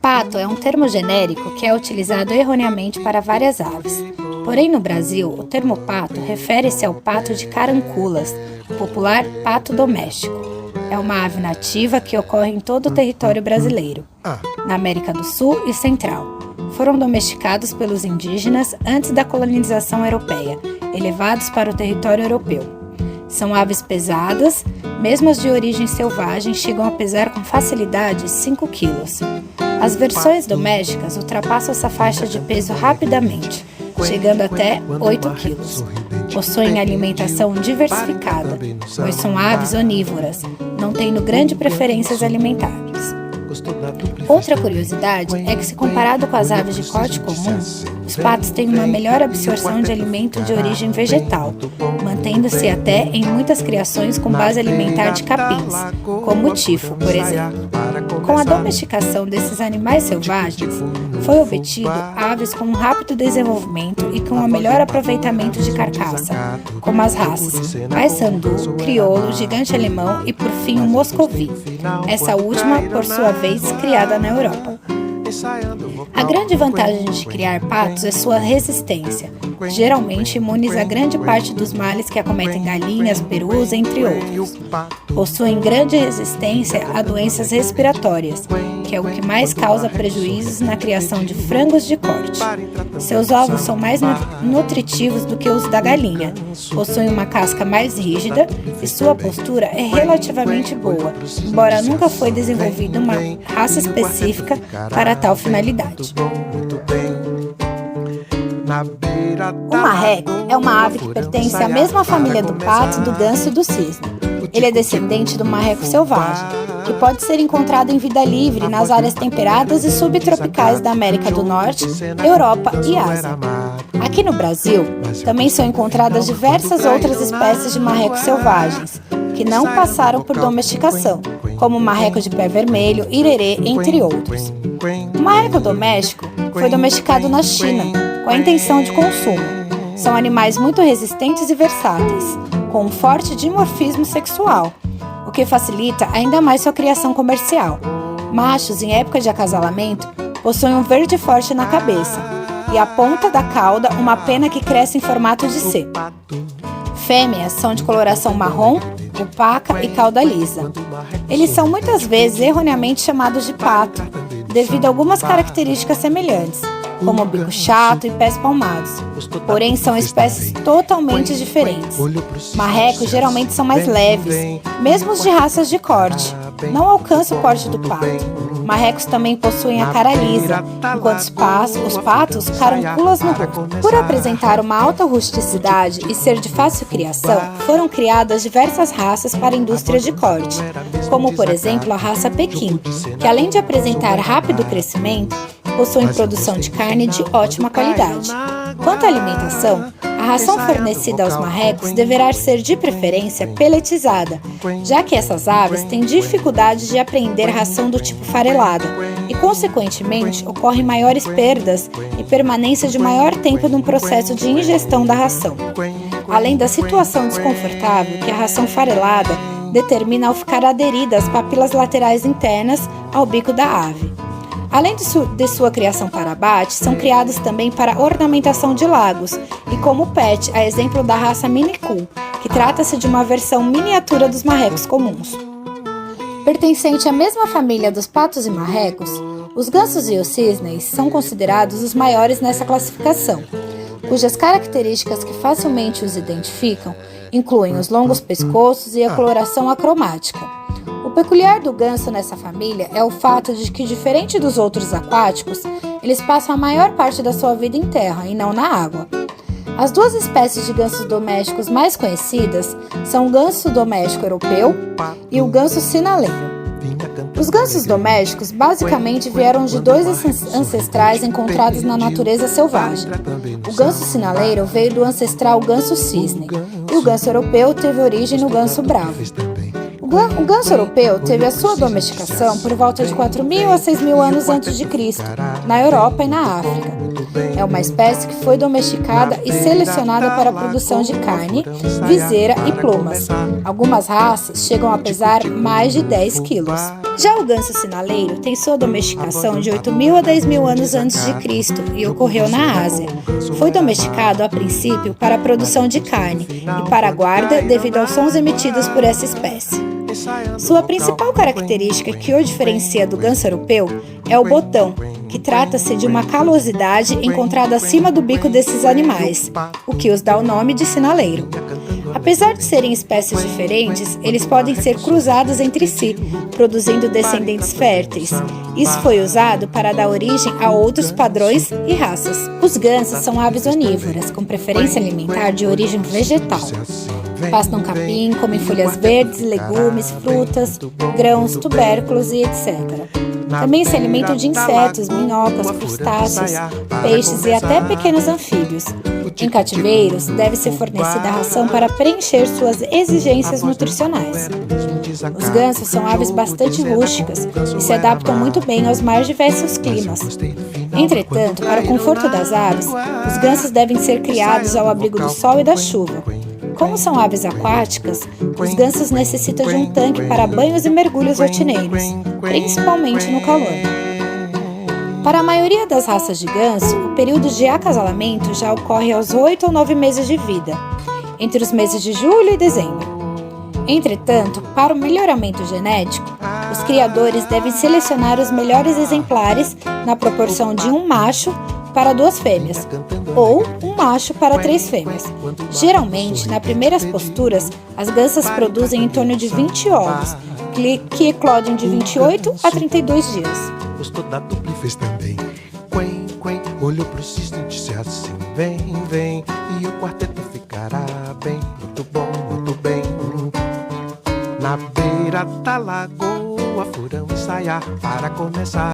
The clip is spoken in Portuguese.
Pato é um termo genérico que é utilizado erroneamente para várias aves. Porém, no Brasil, o termo pato refere-se ao pato de caranculas, o popular pato doméstico. É uma ave nativa que ocorre em todo o território brasileiro, na América do Sul e Central. Foram domesticados pelos indígenas antes da colonização europeia e levados para o território europeu. São aves pesadas, mesmo as de origem selvagem chegam a pesar com facilidade 5 quilos. As versões domésticas ultrapassam essa faixa de peso rapidamente, chegando até 8 quilos. Possuem alimentação diversificada, pois são aves onívoras, não tendo grandes preferências alimentares. Outra curiosidade é que, se comparado com as aves de corte comum, os patos têm uma melhor absorção de alimento de origem vegetal, mantendo-se até em muitas criações com base alimentar de capins, como o tifo, por exemplo. Com a domesticação desses animais selvagens, foi obtido aves com um rápido desenvolvimento e com um melhor aproveitamento de carcaça, como as raças Paysandu, Crioulo, Gigante Alemão e, por fim, o Moscovi, essa última, por sua vez, criada na Europa. A grande vantagem de criar patos é sua resistência, geralmente imunes a grande parte dos males que acometem galinhas, perus, entre outros. Possuem grande resistência a doenças respiratórias, que é o que mais causa prejuízos na criação de frangos de corte. Seus ovos são mais nutritivos do que os da galinha, possuem uma casca mais rígida e sua postura é relativamente boa, embora nunca foi desenvolvida uma raça específica para tal finalidade. O marreco é uma ave que pertence à mesma família do pato, do ganso e do cisne. Ele é descendente do marreco selvagem, que pode ser encontrado em vida livre nas áreas temperadas e subtropicais da América do Norte, Europa e Ásia. Aqui no Brasil, também são encontradas diversas outras espécies de marrecos selvagens, que não passaram por domesticação, como o marreco de pé vermelho, irerê, entre outros. O marreco doméstico foi domesticado na China, com a intenção de consumo. São animais muito resistentes e versáteis, com um forte dimorfismo sexual, o que facilita ainda mais sua criação comercial. Machos, em época de acasalamento, possuem um verde forte na cabeça e a ponta da cauda uma pena que cresce em formato de C. Fêmeas são de coloração marrom, opaca e cauda lisa. Eles são muitas vezes erroneamente chamados de pato, devido a algumas características semelhantes, como o bico chato e pés palmados. Porém, são espécies totalmente diferentes. Marrecos geralmente são mais leves, mesmo os de raças de corte. Não alcançam o porte do pato. Marrecos também possuem a cara lisa, enquanto os patos caranculas no rosto. Por apresentar uma alta rusticidade e ser de fácil criação, foram criadas diversas raças para a indústria de corte, como por exemplo a raça Pequim, que além de apresentar rápido crescimento, possuem produção de carne de ótima qualidade. Quanto à alimentação, a ração fornecida aos marrecos deverá ser de preferência peletizada, já que essas aves têm dificuldade de apreender ração do tipo farelada e, consequentemente, ocorrem maiores perdas e permanência de maior tempo no processo de ingestão da ração. Além da situação desconfortável que a ração farelada determina ao ficar aderida às papilas laterais internas ao bico da ave. Além de sua criação para abate, são criados também para ornamentação de lagos e como pet, a exemplo da raça Mini Coon, que trata-se de uma versão miniatura dos marrecos comuns. Pertencente à mesma família dos patos e marrecos, os gansos e os cisnes são considerados os maiores nessa classificação, cujas características que facilmente os identificam incluem os longos pescoços e a coloração acromática. O peculiar do ganso nessa família é o fato de que, diferente dos outros aquáticos, eles passam a maior parte da sua vida em terra e não na água. As duas espécies de gansos domésticos mais conhecidas são o ganso doméstico europeu e o ganso sinaleiro. Os gansos domésticos basicamente vieram de dois ancestrais encontrados na natureza selvagem. O ganso sinaleiro veio do ancestral ganso cisne e o ganso europeu teve origem no ganso bravo. O ganso europeu teve a sua domesticação por volta de 4.000 a 6.000 anos antes de Cristo, na Europa e na África. É uma espécie que foi domesticada e selecionada para a produção de carne, viseira e plumas. Algumas raças chegam a pesar mais de 10 quilos. Já o ganso sinaleiro tem sua domesticação de 8.000 a 10.000 anos antes de Cristo e ocorreu na Ásia. Foi domesticado a princípio para a produção de carne e para a guarda devido aos sons emitidos por essa espécie. Sua principal característica que o diferencia do ganso europeu é o botão, que trata-se de uma calosidade encontrada acima do bico desses animais, o que os dá o nome de sinaleiro. Apesar de serem espécies diferentes, eles podem ser cruzados entre si, produzindo descendentes férteis. Isso foi usado para dar origem a outros padrões e raças. Os gansos são aves onívoras, com preferência alimentar de origem vegetal. Pastam capim, comem folhas verdes, legumes, frutas, grãos, tubérculos e etc. Também se alimentam de insetos, minhocas, crustáceos, peixes e até pequenos anfíbios. Em cativeiros, deve ser fornecida ração para preencher suas exigências nutricionais. Os gansos são aves bastante rústicas e se adaptam muito bem aos mais diversos climas. Entretanto, para o conforto das aves, os gansos devem ser criados ao abrigo do sol e da chuva. Como são aves aquáticas, os gansos necessitam de um tanque para banhos e mergulhos rotineiros, principalmente no calor. Para a maioria das raças de ganso, o período de acasalamento já ocorre aos 8 ou 9 meses de vida, entre os meses de julho e dezembro. Entretanto, para o melhoramento genético, os criadores devem selecionar os melhores exemplares na proporção de um macho para 2 fêmeas, ou um macho para 3 fêmeas. Geralmente, nas primeiras posturas, as gansas produzem em torno de 20 ovos, que eclodem de 28 a 32 dias. Gostou da dupla e fez também. Quen, quen, olhou pro cisne e disse assim: vem, vem, e o quarteto ficará bem. Muito bom, muito bem. Na beira da lagoa, foram ensaiar para começar.